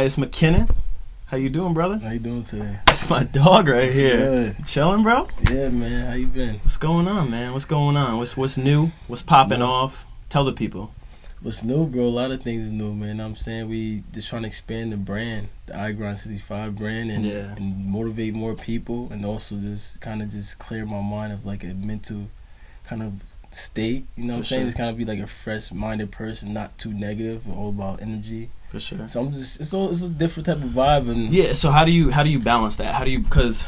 Matthias Mckinnon. How you doing, brother? How you doing today? That's my dog right here. Good. Chilling, bro? Yeah, man. How you been? What's going on, man? What's going on? What's new? What's popping off? Tell the people. What's new, bro? A lot of things is new, man. I'm saying we just trying to expand the brand, the I Grind 65 brand, and motivate more people, and also just kind of just clear my mind of like a mental kind of state. You know what I'm saying? Just kind of be like a fresh-minded person, not too negative, but all about energy. For sure. So I'm just it's a different type of vibe. And yeah. So how do you balance that? Because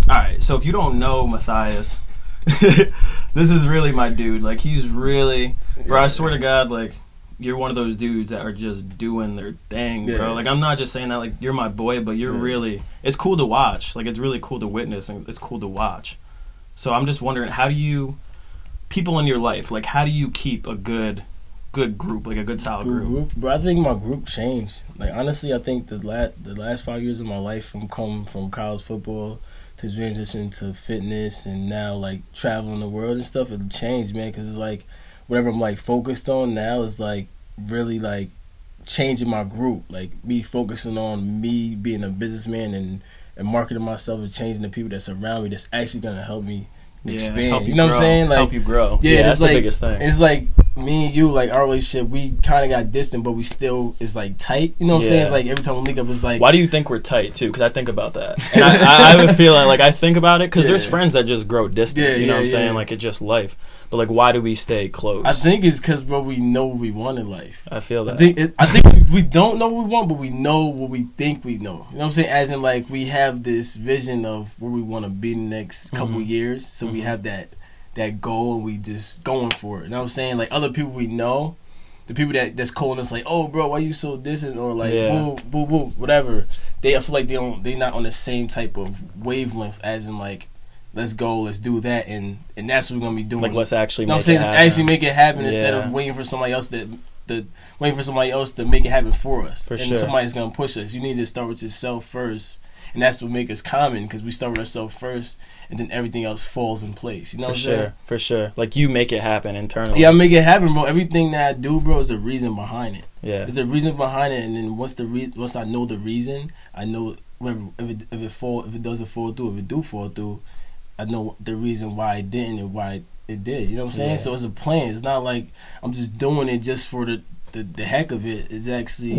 all right. So if you don't know Matthias, this is really my dude. Like he's really, bro. I swear to God, like you're one of those dudes that are just doing their thing, bro. Like I'm not just saying that like you're my boy, but you're really. It's cool to watch. Like it's really cool to witness, and it's cool to watch. So I'm just wondering, how do you, people in your life, like how do you keep a good group, like a good solid group? But I think my group changed. Like honestly, I think the last 5 years of my life, from college football to transition to fitness and now like traveling the world and stuff, it changed, man. Because it's like whatever I'm like focused on now is like really like changing my group. Like me focusing on me being a businessman and marketing myself and changing the people that surround me. That's actually gonna help me expand. Help you know what I'm saying? Like help you grow. Yeah, that's like, the biggest thing. It's like me and you, like our relationship, we kind of got distant, but we still is like tight. You know what I'm saying? It's like every time we link up, it's like. Why do you think we're tight too? Because I think about that, and I have a feeling like I think about it because there's friends that just grow distant. You know what I'm saying? Like it's just life. But like, why do we stay close? I think it's because, bro, we know what we want in life. I feel that. I think we don't know what we want, but we know what we think we know. You know what I'm saying? As in, like, we have this vision of where we want to be in the next couple years. So we have that goal, and we just going for it. You know what I'm saying? Like, other people we know, the people that's calling us like, oh, bro, why you so distant? Or like, boo, boo, boo, whatever. I feel like they're not on the same type of wavelength as in, like, let's go, let's do that, and that's what we're gonna be doing. Like let's actually, let's actually make it happen instead of waiting for somebody else to make it happen for us. Somebody's gonna push us. You need to start with yourself first, and that's what makes us common, because we start with ourselves first, and then everything else falls in place. You know what I'm saying? For sure. Like you make it happen internally. Yeah, I make it happen, bro. Everything that I do, bro, is a reason behind it. Yeah, there's a reason behind it, and then once I know the reason, I know if it doesn't fall through, if it do fall through, I know the reason why it didn't and why it did. You know what I'm saying? Yeah. So it's a plan. It's not like I'm just doing it just for the heck of it. It's actually.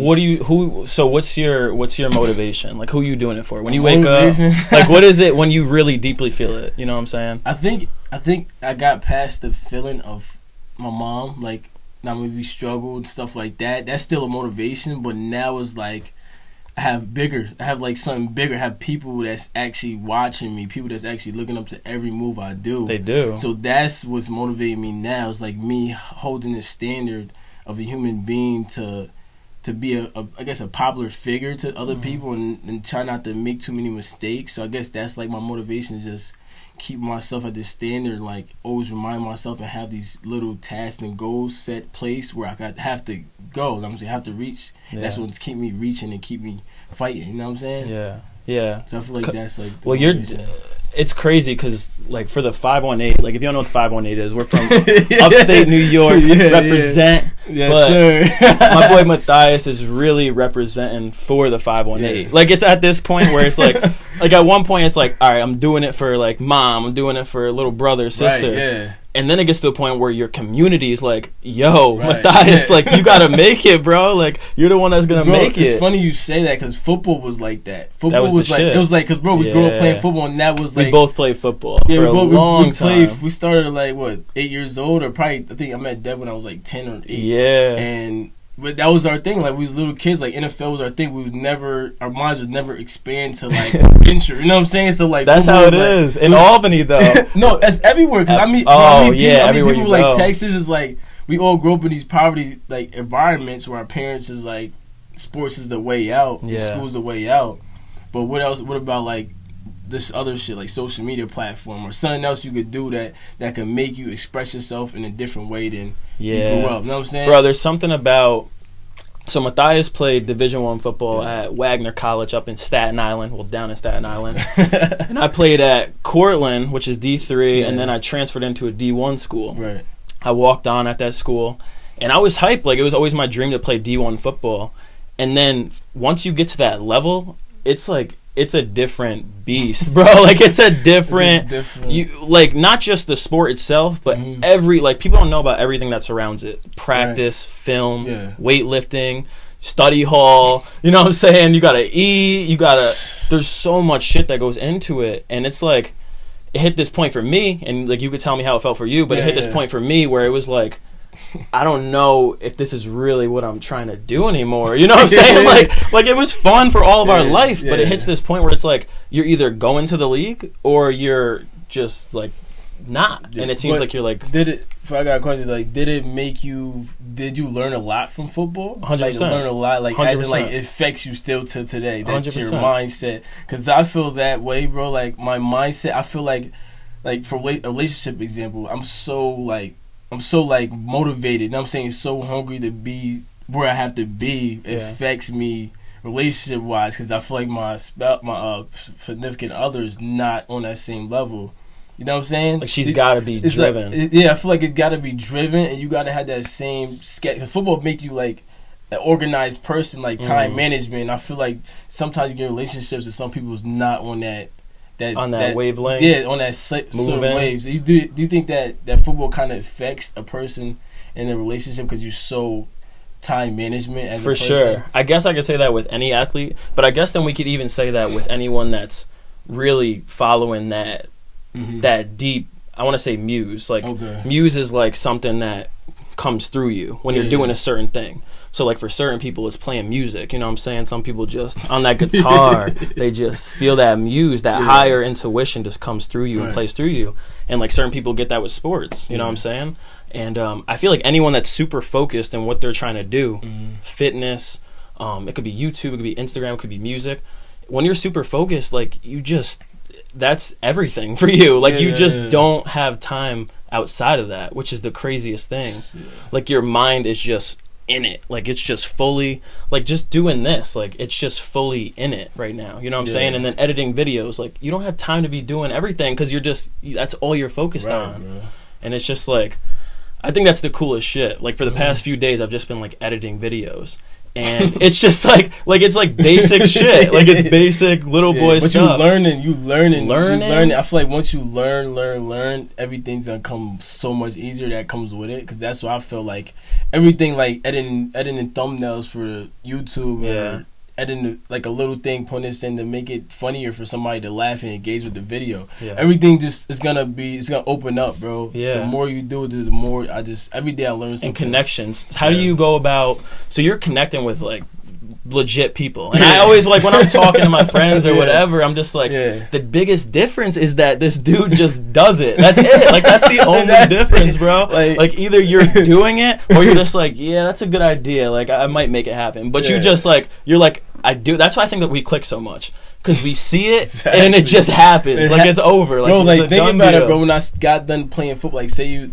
So what's your motivation? Like who are you doing it for? When you wake up, like what is it when you really deeply feel it? You know what I'm saying? I think I got past the feeling of my mom. Like now maybe we struggled and stuff like that. That's still a motivation, but now it's like. I have like something bigger. I have people that's actually watching me, people that's actually looking up to every move I do. They do. So that's what's motivating me now. It's like me holding the standard of a human being to be a popular figure to other people and try not to make too many mistakes. So I guess that's like my motivation, is just keep myself at this standard, like always remind myself and have these little tasks and goals set place where I have to go. You know what I'm saying? I have to reach. Yeah. That's what's keep me reaching and keep me fighting. You know what I'm saying? Yeah. So I feel like that's like. It's crazy because like for the 518, like if you don't know what the 518 is, we're from upstate New York. Represent. Yes, sir. My boy Matthias is really representing for the 518. Yeah. Like it's at this point where it's like at one point it's like, all right, I'm doing it for like mom, I'm doing it for little brother, sister. Right, yeah. And then it gets to a point where your community is like, yo, Matthias, like, you got to make it, bro. Like, you're the one that's going to make it. It's funny you say that because football was like that. Football was like, it was like, because, bro, we grew up playing football, and that was like. We both played football for a long time. We started at like, 8 years old, or probably, I think I met Dev when I was like 10 or 8. Yeah. But that was our thing. Like, we was little kids. Like, NFL was our thing. Our minds would never expand to, like, venture. You know what I'm saying? So, like, that's how it is. In Albany, though. No, that's everywhere. Because I mean people like Texas is like, we all grew up in these poverty, like, environments where our parents is like, sports is the way out. Yeah. School's the way out. But what else? What about, like, this other shit, like social media platform or something else you could do that can make you express yourself in a different way than you grew up. You know what I'm saying? Bro, there's something about. So Matthias played Division I football at Wagner College up in Staten Island, down in Staten Island. And I played at Cortland, which is D3, and then I transferred into a D1 school. Right. I walked on at that school, and I was hyped. Like, it was always my dream to play D1 football. And then once you get to that level, it's like it's a different beast, bro. Like it's a different you like not just the sport itself, but every like people don't know about everything that surrounds it. Practice, film, weightlifting, study hall, you know what I'm saying? You gotta eat, there's so much shit that goes into it. And it's like it hit this point for me, and like you could tell me how it felt for you, but it hit this point for me where it was like I don't know if this is really what I'm trying to do anymore. You know what I'm saying? Like it was fun for all of our life, but it hits this point where it's like you're either going to the league or you're just like not. And it seems like you're like. I got a question. Like, did you learn a lot from football? 100%. Like, learn a lot. Like, 100%. as in, like, it affects you still to today. That's 100%. your mindset. Because I feel that way, bro. Like, my mindset, I feel like for a relationship example, I'm so motivated. You know what I'm saying? So hungry to be where I have to be. It affects me relationship wise because I feel like my significant other is not on that same level. You know what I'm saying? Like she's got to be driven. Like, I feel like it got to be driven, and you got to have that same sketch. Football make you like an organized person, like time management. And I feel like sometimes you get in relationships with some people's not on that wavelength. Yeah, on that certain waves. Do you think that football kind of affects a person in a relationship because you're so time management as a person? For sure. I guess I could say that with any athlete, but I guess then we could even say that with anyone that's really following that deep, I want to say muse. Like muse is like something that comes through you when you're doing a certain thing. So like for certain people it's playing music, you know what I'm saying? Some people just on that guitar they just feel that muse, that higher intuition just comes through you and plays through you. And like certain people get that with sports, you know what I'm saying? And I feel like anyone that's super focused in what they're trying to do, fitness, it could be YouTube, it could be Instagram, it could be music. When you're super focused, like you just that's everything for you. Like you just don't have time outside of that, which is the craziest thing. Like your mind is just in it. Like it's just fully like just doing this. Like it's just fully in it right now. You know what I'm saying? And then editing videos. Like you don't have time to be doing everything because that's all you're focused on. Bro. And it's just like I think that's the coolest shit. Like for the past few days I've just been like editing videos. And it's just like it's like basic shit. Like it's basic little boy stuff. But you learning. I feel like once you learn, everything's gonna come so much easier that comes with it. Because that's what I feel like. Everything like editing thumbnails for YouTube. Or editing like a little thing, putting this in to make it funnier for somebody to laugh and engage with the video. Everything just it's gonna open up, bro. The more you do it, the more every day I learn something. And connections. How do you go about? So you're connecting with like legit people, and I always like when I'm talking to my friends or whatever, I'm just like the biggest difference is that this dude just does it. That's it. Like that's the only difference, bro. Like either you're doing it or you're just like, yeah, that's a good idea. Like I might make it happen, but you just like you're like I do. That's why I think that we click so much because we see it and it just happens. Like it's over. Like, bro, like think about it, bro. When I got done playing football, like say you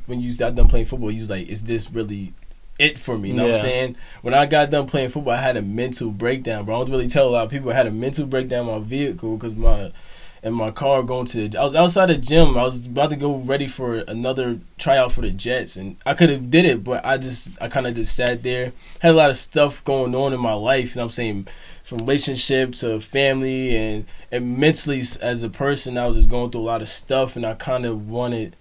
when you got done playing football, you was like, is this really it for me? You know what I'm saying? When I got done playing football, I had a mental breakdown, bro. I don't really tell a lot of people I had a mental breakdown in my vehicle because my car going to I was outside the gym. I was about to go ready for another tryout for the Jets, and I could have did it, but I kind of just sat there. Had a lot of stuff going on in my life, you know what I'm saying, from relationship to family and mentally as a person. I was just going through a lot of stuff, and I kind of wanted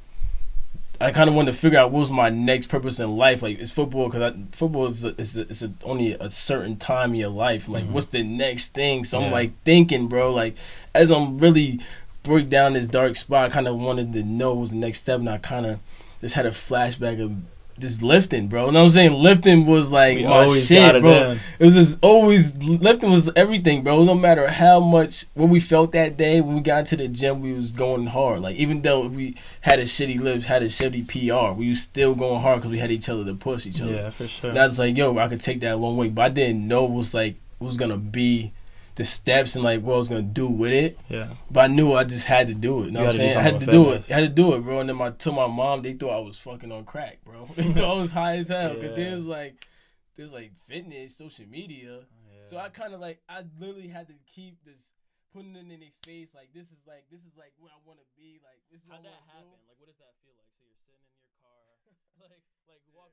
to figure out what was my next purpose in life. Like it's football because football is only a certain time in your life. Like what's the next thing? So I'm like thinking, bro. Like as I'm really break down this dark spot, I kind of wanted to know what was the next step, and I kind of just had a flashback of just lifting, bro. You know what I'm saying? Lifting was like my shit, bro. It was just always lifting was everything, bro. No matter how much what we felt that day when we got into the gym, we was going hard. Like even though we had a shitty lips, had a shitty PR, we was still going hard because we had each other to push each other. Yeah, for sure. That's like, yo, I could take that a long way, but I didn't know what was gonna be the steps and like what I was gonna do with it. Yeah. But I knew I just had to do it. You know what I'm saying? I had to do it. I had to do it, bro. And then to my mom, they thought I was fucking on crack, bro. They thought I was high as hell because there's like fitness, social media. Yeah. So I kind of like I literally had to keep this putting it in their face like this is like what I want to be like. This is How'd that happen? Do. Like what does that feel like? So you're sitting in your car, like walk me.